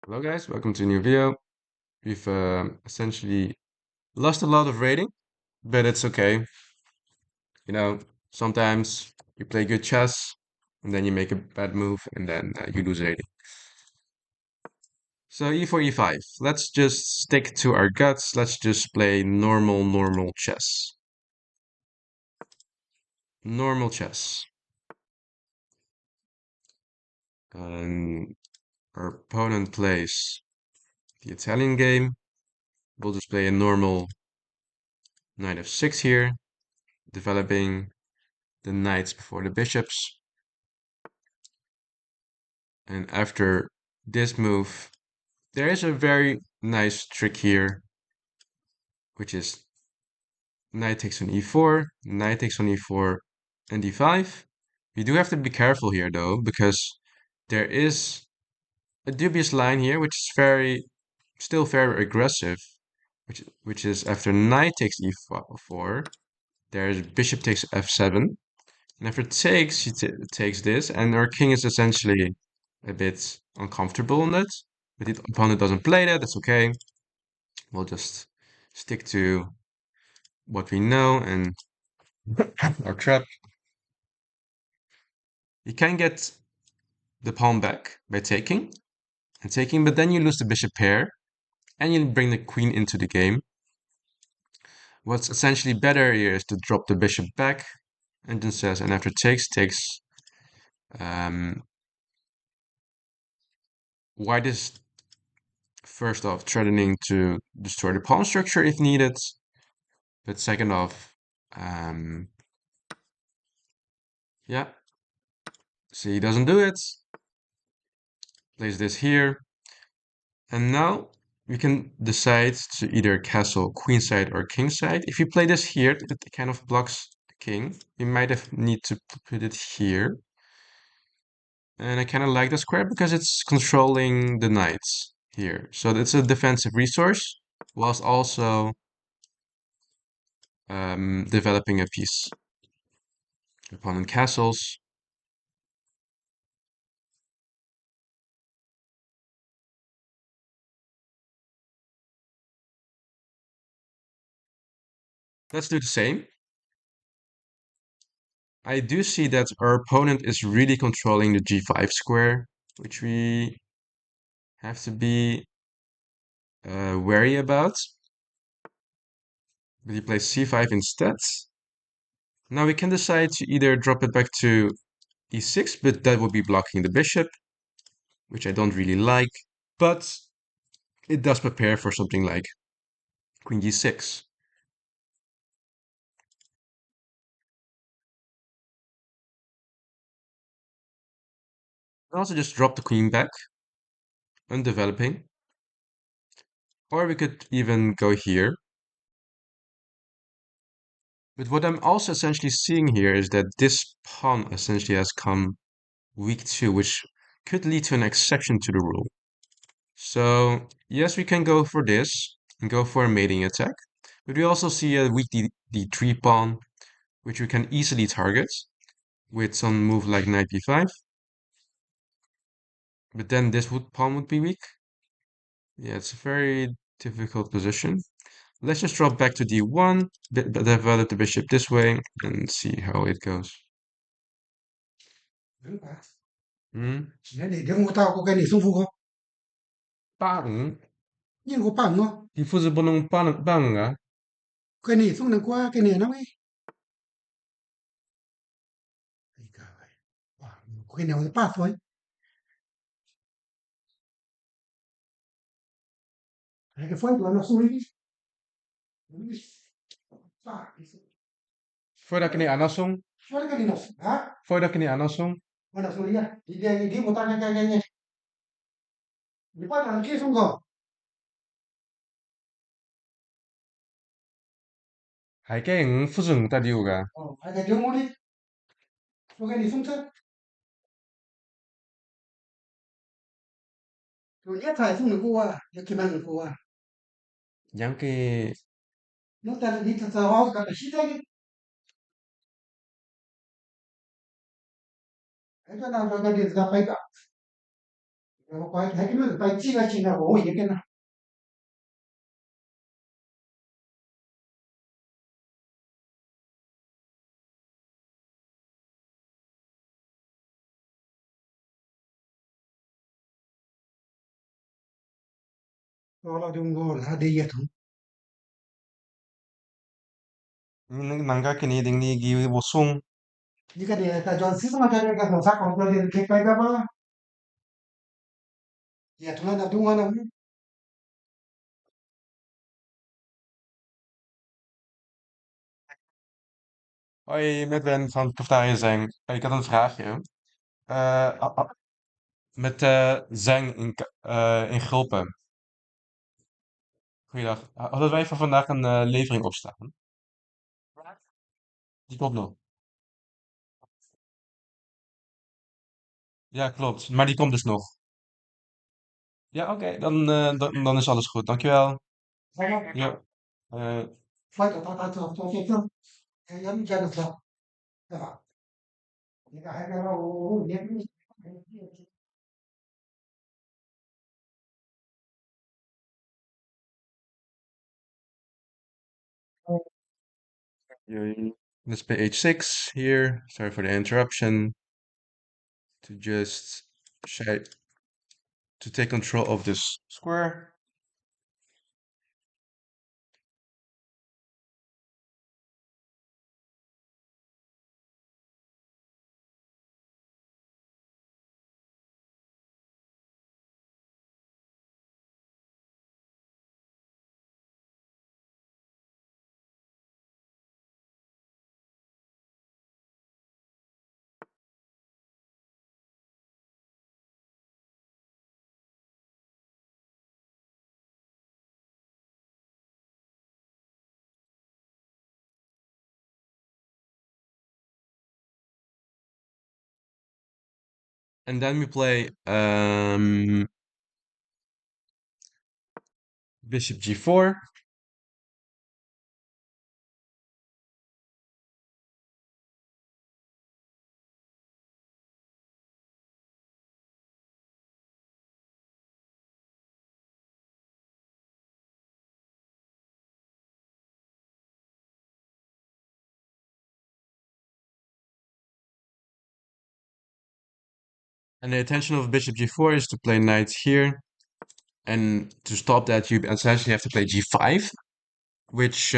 Hello guys, welcome to a new video. We've essentially lost a lot of rating, but it's okay. You know, sometimes you play good chess and then you make a bad move and then you lose rating. So e4, e5. Let's just stick to our guts. Let's just play normal chess. Normal chess. And our opponent plays the Italian game. We'll just play a normal knight f6 here, developing the knights before the bishops. And after this move, there is a very nice trick here, which is knight takes on e4, knight takes on e4, and d5. You do have to be careful here though, because there is a dubious line here, which is still very aggressive, which is after knight takes e4, there's bishop takes f7, and after takes, he takes this, and our king is essentially a bit uncomfortable on that. But the opponent doesn't play that, that's okay. We'll just stick to what we know and our trap. You can get the pawn back by taking, but then you lose the bishop pair and you bring the queen into the game. What's essentially better here is to drop the bishop back and then says, and after takes, white is first off threatening to destroy the pawn structure if needed, but second off, yeah, see, he doesn't do it. Place this here. And now we can decide to either castle queenside or kingside. If you play this here, it kind of blocks the king. You might have need to put it here. And I kind of like the square because it's controlling the knights here. So it's a defensive resource, whilst also developing a piece. Opponent castles. Let's do the same. I do see that our opponent is really controlling the g5 square, which we have to be wary about. But he plays c5 instead. Now we can decide to either drop it back to e6, but that would be blocking the bishop, which I don't really like. But it does prepare for something like queen g6. And also just drop the queen back, undeveloping. Or we could even go here. But what I'm also essentially seeing here is that this pawn essentially has come weak too, which could lead to an exception to the rule. So yes, we can go for this and go for a mating attack. But we also see a weak d3 pawn, which we can easily target with some move like knight b5. But then this pawn would be weak. Yeah, it's a very difficult position. Let's just drop back to d1, develop the bishop this way, and see how it goes. Hmm? Thế để tiếng của tao có cái này xuống phục không? Bang? Nhưng có bằng không? Diffuso bonum banga? Cái này xuống đằng qua cái này nó ấy. Ai cả vậy. Cái nào nó pass thôi. Cái phone của nó xuống đi. Foi da que nem a nação? Suara cái này nó. Hả? Foi da que nem a nação? Mà nó xuống đi à? Đi đi đi của tao cái. Đi qua đằng kia xuống rồi. Hai cái fusion ta điều ga. Phải cái tiếng đi. Xuống cái này xuống trước. Rồi nhét phải xuống được qua. Cái bằng được qua. Yang que Nó ta đi thật sao cả shit đấy. Cái nào cho cái điện ra phải cả. Thấy cái nó tay chi là ổ vậy cái nó. Kalau dung hadiah tuh. nanggakinitingnigi bosong. Jika dia tak jual sih sama kayak kan sak kalau dia kayak apa? Ya tuh ada tuh mana? Hoi, met Ben van Proefdagen Zeng. Ik had een vraagje. Met Zeng in Gulpen. Goeiedag. Hadden wij voor vandaag een levering opstaan? Die komt nog. Ja, klopt. Maar die komt dus nog. Ja, oké. Dan is alles goed. Dankjewel. Ja. eh, Phải tak itu. Yang jangan sak. Ya. Jika ada orang dia Let's play h6 here. Sorry for the interruption. To just try to take control of this square. And then we play bishop g4. And the intention of bishop g4 is to play knight here. And to stop that, you essentially have to play g5, which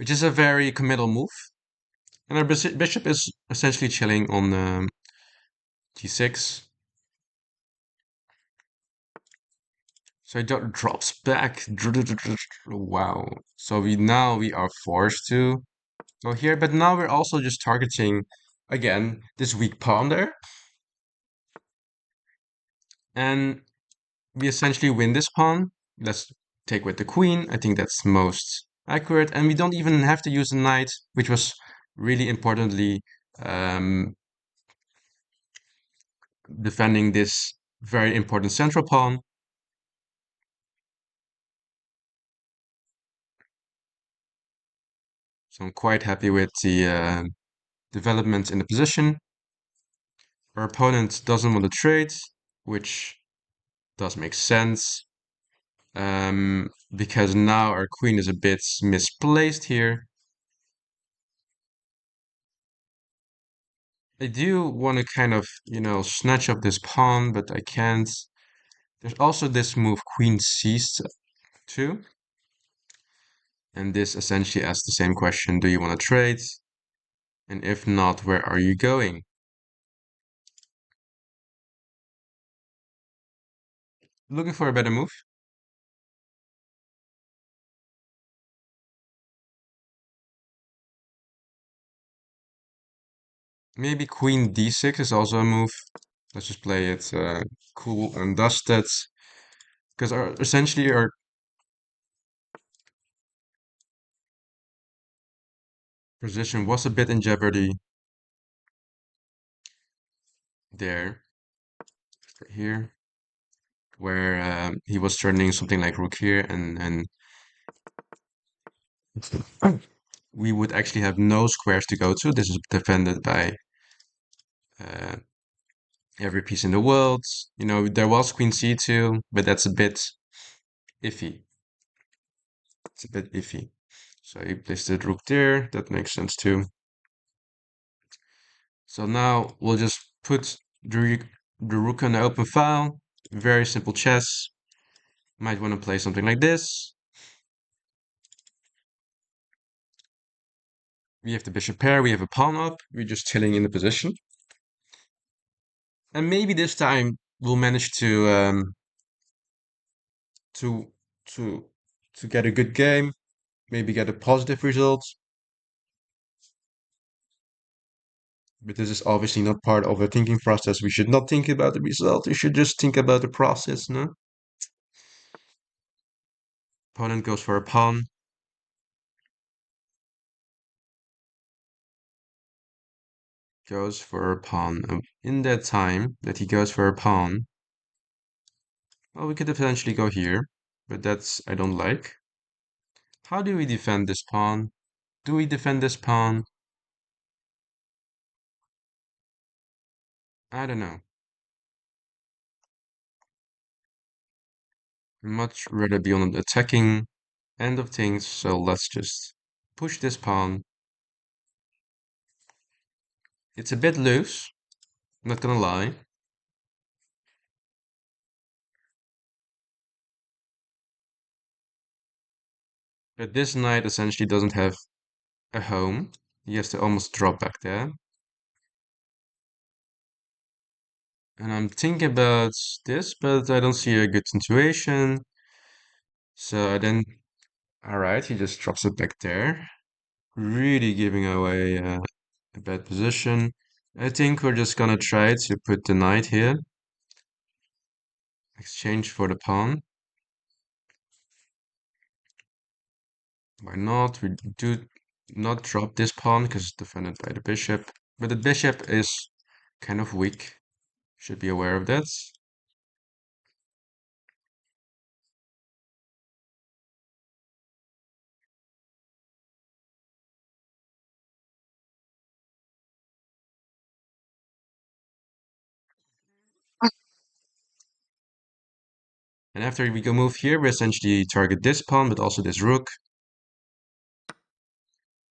is a very committal move. And our bishop is essentially chilling on g6. So it drops back. Wow. So we are forced to go here, but now we're also just targeting again this weak pawn there. And we essentially win this pawn. Let's take with the queen. I think that's most accurate. And we don't even have to use the knight, which was really importantly um, defending this very important central pawn. So I'm quite happy with the developments in the position. Our opponent doesn't want to trade, which does make sense. Because now our queen is a bit misplaced here. I do want to kind of, snatch up this pawn, but I can't. There's also this move queen c2. And this essentially asks the same question, do you want to trade? And if not, where are you going? Looking for a better move? Maybe queen d6 is also a move. Let's just play it cool and dusted. Because essentially our position was a bit in jeopardy there, right here, where he was turning something like rook here, and we would actually have no squares to go to. This is defended by every piece in the world. You know, there was queen c2, but that's a bit iffy. It's a bit iffy. So he placed the rook there. That makes sense too. So now we'll just put the rook on the open file. Very simple chess. Might want to play something like this. We have the bishop pair, we have a pawn up, we're just chilling in the position. And maybe this time we'll manage to to to get a good game, maybe get a positive result. But this is obviously not part of a thinking process. We should not think about the result. We should just think about the process, no? Opponent goes for a pawn. Goes for a pawn. In that time that he goes for a pawn, well, we could eventually go here, but that's I don't like. How do we defend this pawn? Do we defend this pawn? I don't know. I'd much rather be on the attacking end of things, so let's just push this pawn. It's a bit loose, not gonna lie. But this knight essentially doesn't have a home. He has to almost drop back there. And I'm thinking about this, but I don't see a good situation. So then, alright, he just drops it back there. Really giving away a bad position. I think we're just gonna try to put the knight here. Exchange for the pawn. Why not? We do not drop this pawn because it's defended by the bishop. But the bishop is kind of weak. Should be aware of that. And after we go move here, we essentially target this pawn, but also this rook.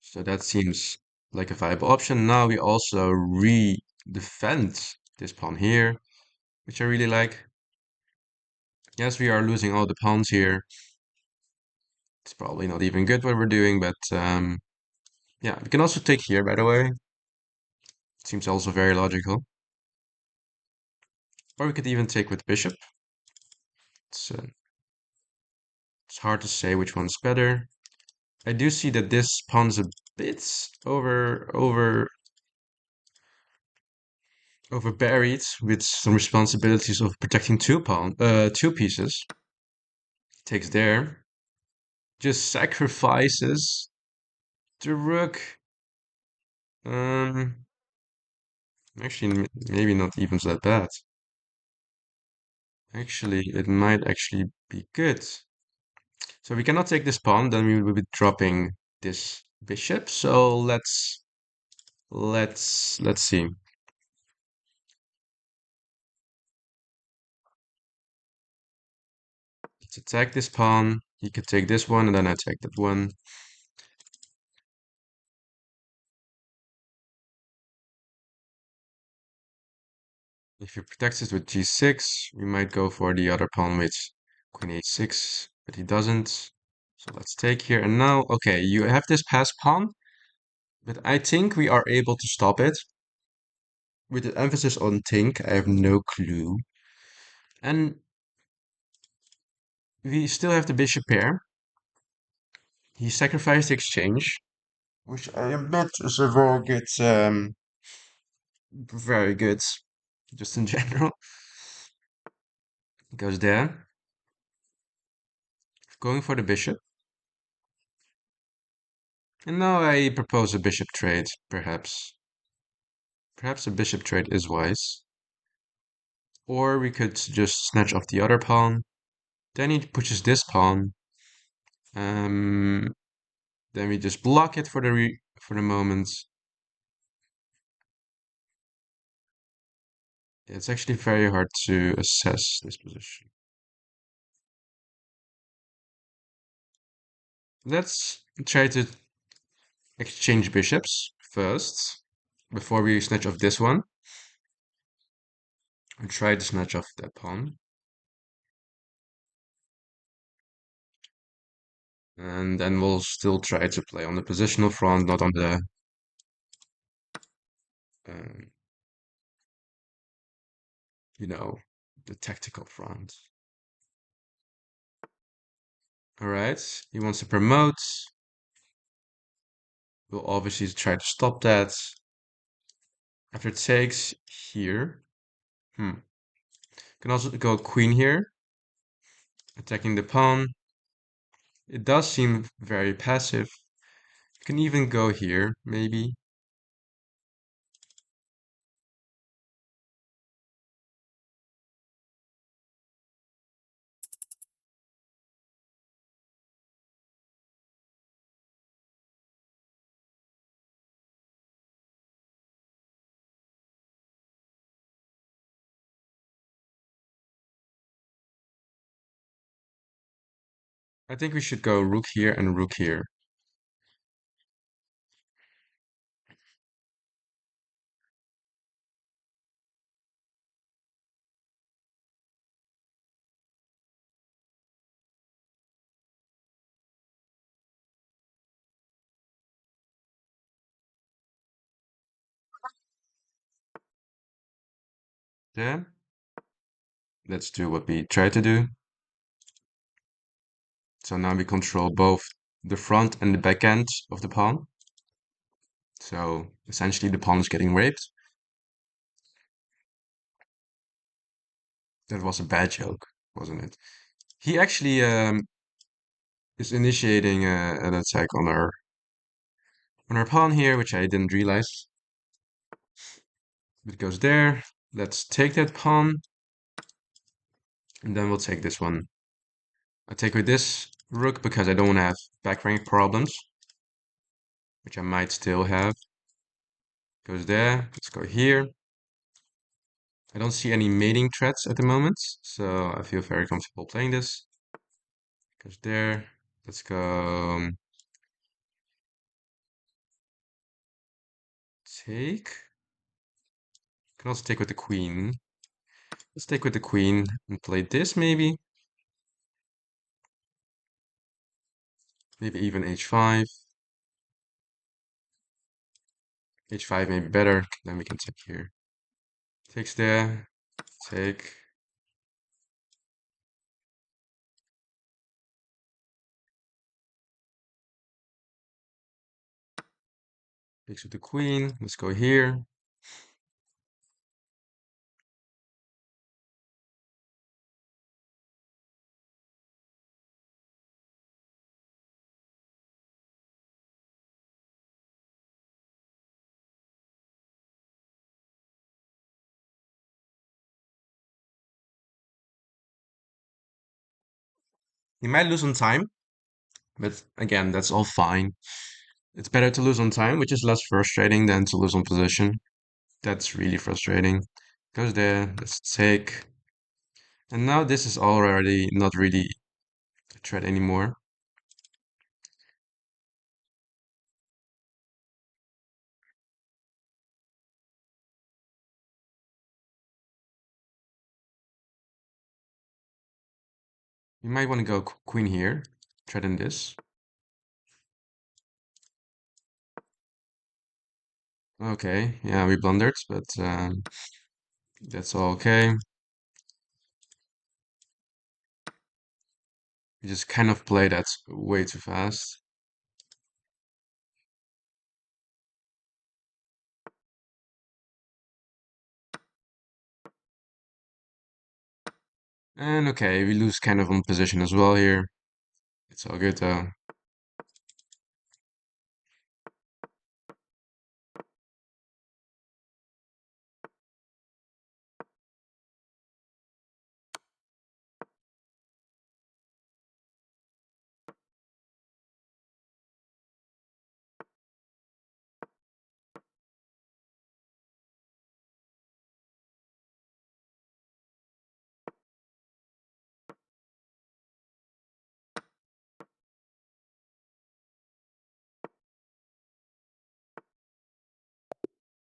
So that seems like a viable option. Now we also re-defend this pawn here, which I really like. Yes, we are losing all the pawns here. It's probably not even good what we're doing, but yeah, we can also take here, by the way. Seems also very logical. Or we could even take with bishop. It's hard to say which one's better. I do see that this pawn's a bit overburied with some responsibilities of protecting two pieces. Takes there. Just sacrifices the rook. Um, actually, maybe not even that bad. Actually, it might actually be good. So we cannot take this pawn, then we will be dropping this bishop. So let's see. Let's attack this pawn. He could take this one, and then I take that one. If he protects it with g6, we might go for the other pawn with queen h6, but he doesn't. So let's take here. And now, okay, you have this passed pawn, but I think we are able to stop it. With the emphasis on think, I have no clue. And we still have the bishop pair. He sacrificed the exchange, which I admit is a very good, just in general. Goes there, going for the bishop. And now I propose a bishop trade, perhaps. Perhaps a bishop trade is wise. Or we could just snatch off the other pawn. Then he pushes this pawn. Um, then we just block it for the moment. It's actually very hard to assess this position. Let's try to exchange bishops first before we snatch off this one. And try to snatch off that pawn. And then we'll still try to play on the positional front, not on the um, you know, the tactical front. All right, he wants to promote. We'll obviously try to stop that. After it takes here. Can also go queen here, attacking the pawn. It does seem very passive. You can even go here, maybe. I think we should go rook here and rook here. Yeah. Let's do what we try to do. So now we control both the front and the back end of the pawn. So essentially the pawn is getting raped. That was a bad joke, wasn't it? He actually is initiating an attack on our pawn here, which I didn't realize. It goes there. Let's take that pawn. And then we'll take this one. I take with this rook because I don't want to have back rank problems, which I might still have. Goes there. Let's go here. I don't see any mating threats at the moment, so I feel very comfortable playing this. Goes there. Let's go take. Can also take with the queen. Let's take with the queen and play this maybe. Maybe even h5. h5 may be better. Then we can take here. Takes there. Take. Takes with the queen. Let's go here. You might lose on time, but again, that's all fine. It's better to lose on time, which is less frustrating than to lose on position. That's really frustrating. Goes there, let's take. And now this is already not really a threat anymore. You might want to go queen here, threaten this. Okay, yeah, we blundered, but that's all okay. We just kind of played that way too fast. And okay, we lose kind of on position as well here. It's all good though.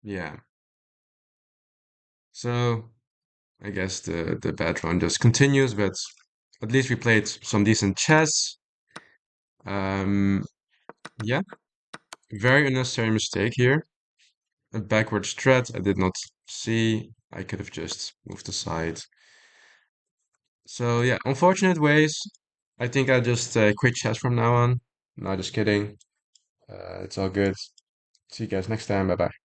Yeah. So I guess the bad run just continues, but at least we played some decent chess. Um, yeah, very unnecessary mistake here. A backward strat I did not see. I could have just moved aside. So yeah, unfortunate ways. I think I just quit chess from now on. No, just kidding. It's all good. See you guys next time. Bye bye.